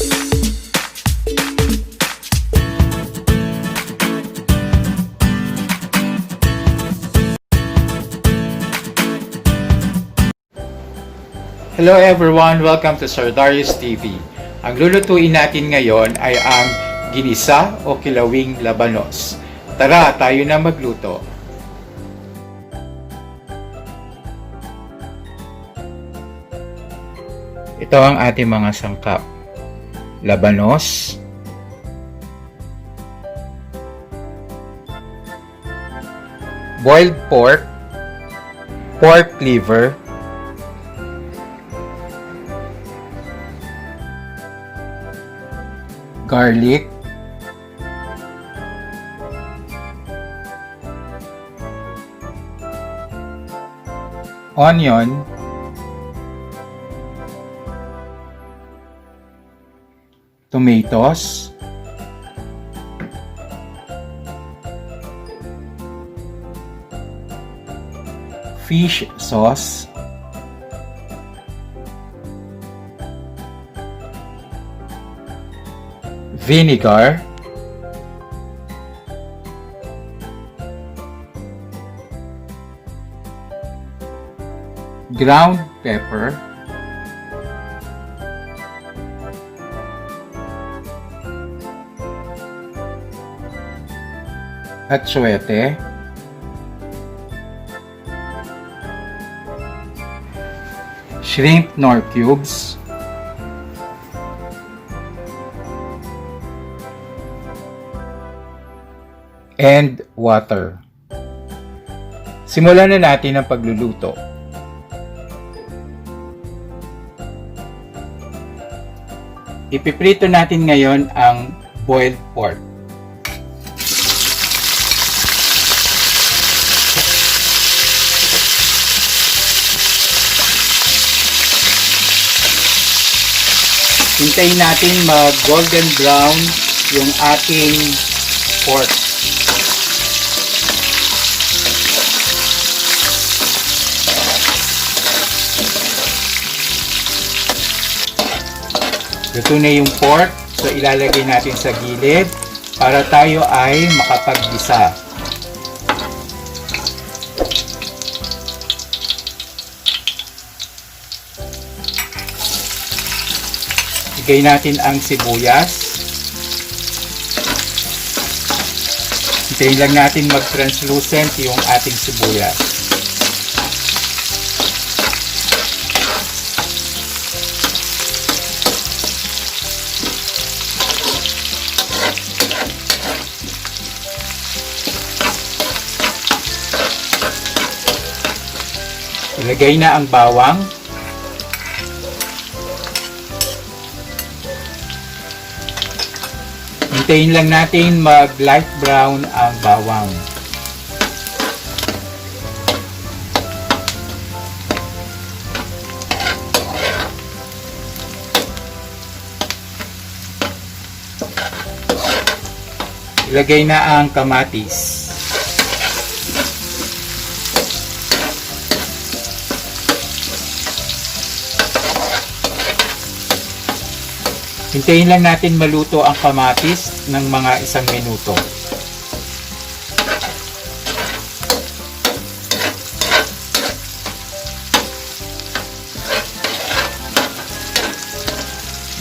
Hello everyone! Welcome to Sir Darius TV. Ang lulutuin natin ngayon ay ang ginisa o kilawing labanos. Tara, tayo na magluto. Ito ang ating mga sangkap. Labanos, boiled pork, pork liver, garlic, onion, tomatoes, fish sauce, vinegar, ground pepper, Atsuete, shrimp nor cubes, and water. Simulan na natin ang pagluluto. Ipiprito natin ngayon ang boiled pork. Hintayin natin mag golden brown yung ating pork. Luto na yung pork, so ilalagay natin sa gilid para tayo ay makapaggisa. Igay natin ang sibuyas. Hintayin lang natin mag-translucent yung ating sibuyas. Ilagay na ang bawang. Hintayin lang natin mag light brown ang bawang. Ilagay na ang kamatis. Hintayin lang natin maluto ang kamatis ng mga 1 minuto.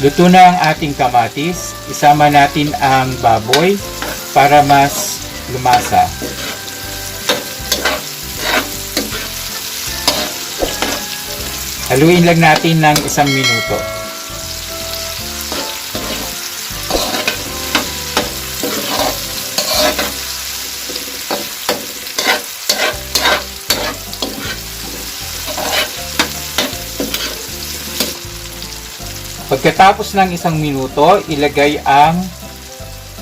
Luto na ang ating kamatis. Isama natin ang baboy para mas lumasa. Haluin lang natin ng 1 minuto. Pagkatapos ng 1 minuto, ilagay ang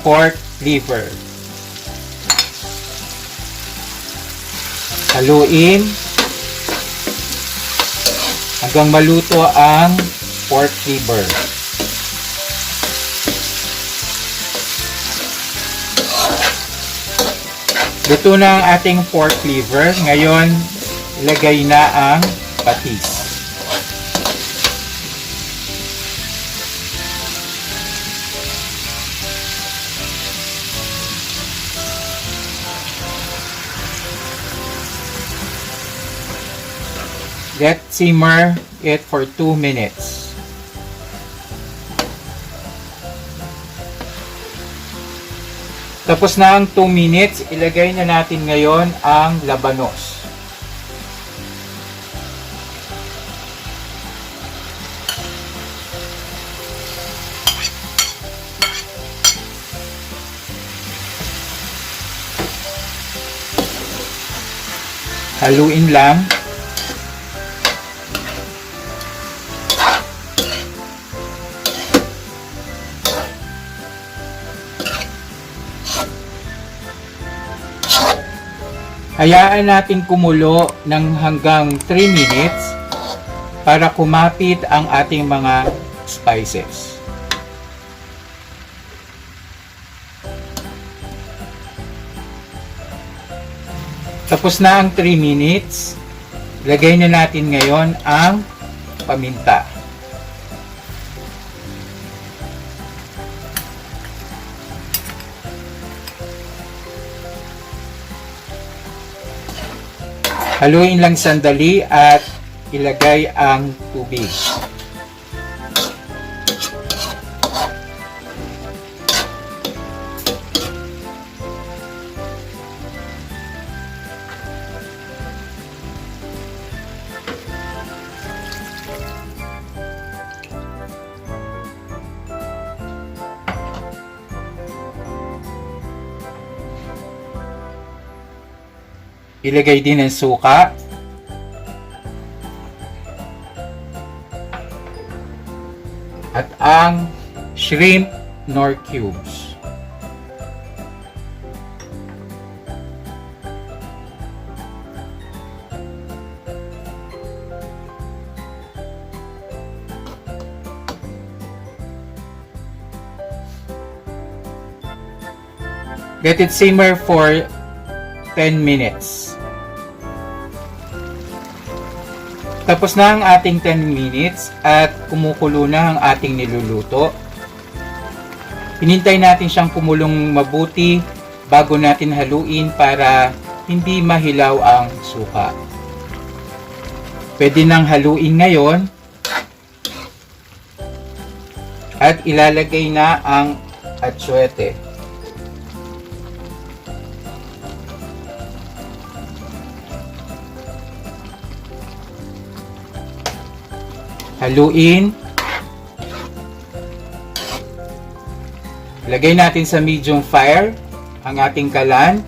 pork liver. Haluin hanggang maluto ang pork liver. Luto na ang ating pork liver. Ngayon, ilagay na ang patis. Let simmer it for 2 minutes. Tapos na ang 2 minutes, ilagay na natin ngayon ang labanos. Haluin lang. Hayaan natin kumulo ng hanggang 3 minutes para kumapit ang ating mga spices. Tapos na ang 3 minutes, lagay na natin ngayon ang paminta. Haluin lang sandali at ilagay ang tubig. Ilagay din ang suka. At ang shrimp nor cubes. Let it simmer for 10 minutes. Tapos na ang ating 10 minutes at kumukulo na ang ating niluluto. Hinintay natin siyang kumulong mabuti bago natin haluin para hindi mahilaw ang suka. Pwede nang haluin ngayon at ilalagay na ang atsuete. Haluin. Lagay natin sa medium fire ang ating kalan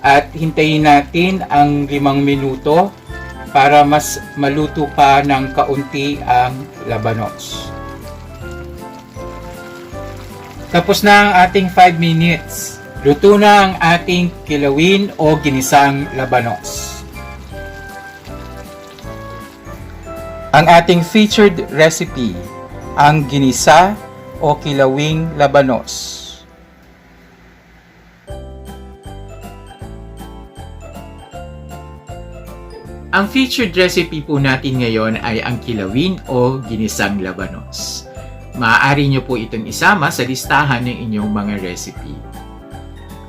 at hintayin natin ang 5 minuto para mas maluto pa ng kaunti ang labanos. Tapos na ang ating 5 minutes. Luto na ang ating kilawin o ginisang labanos. Ang ating featured recipe, ang ginisa o kilawing labanos. Ang featured recipe po natin ngayon ay ang kilawin o ginisang labanos. Maaari nyo po itong isama sa listahan ng inyong mga recipe.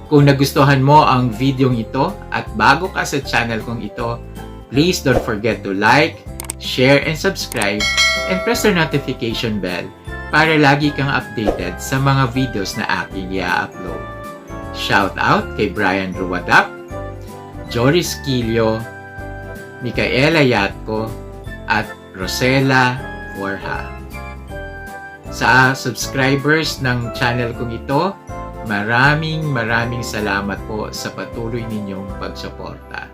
Kung nagustuhan mo ang video ito at bago ka sa channel kong ito, please don't forget to like, share and subscribe, and press the notification bell para lagi kang updated sa mga videos na aking i-upload. Shout out kay Brian Ruwadap, Joris Quillo, Micaela Yatco, at Rosela Forja. Sa subscribers ng channel kong ito, maraming salamat po sa patuloy ninyong pagsuporta.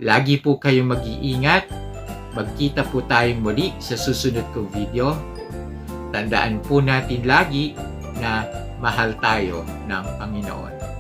Lagi po kayong mag-iingat. Magkita po tayong muli sa susunod kong video. Tandaan po natin lagi na mahal tayo ng Panginoon.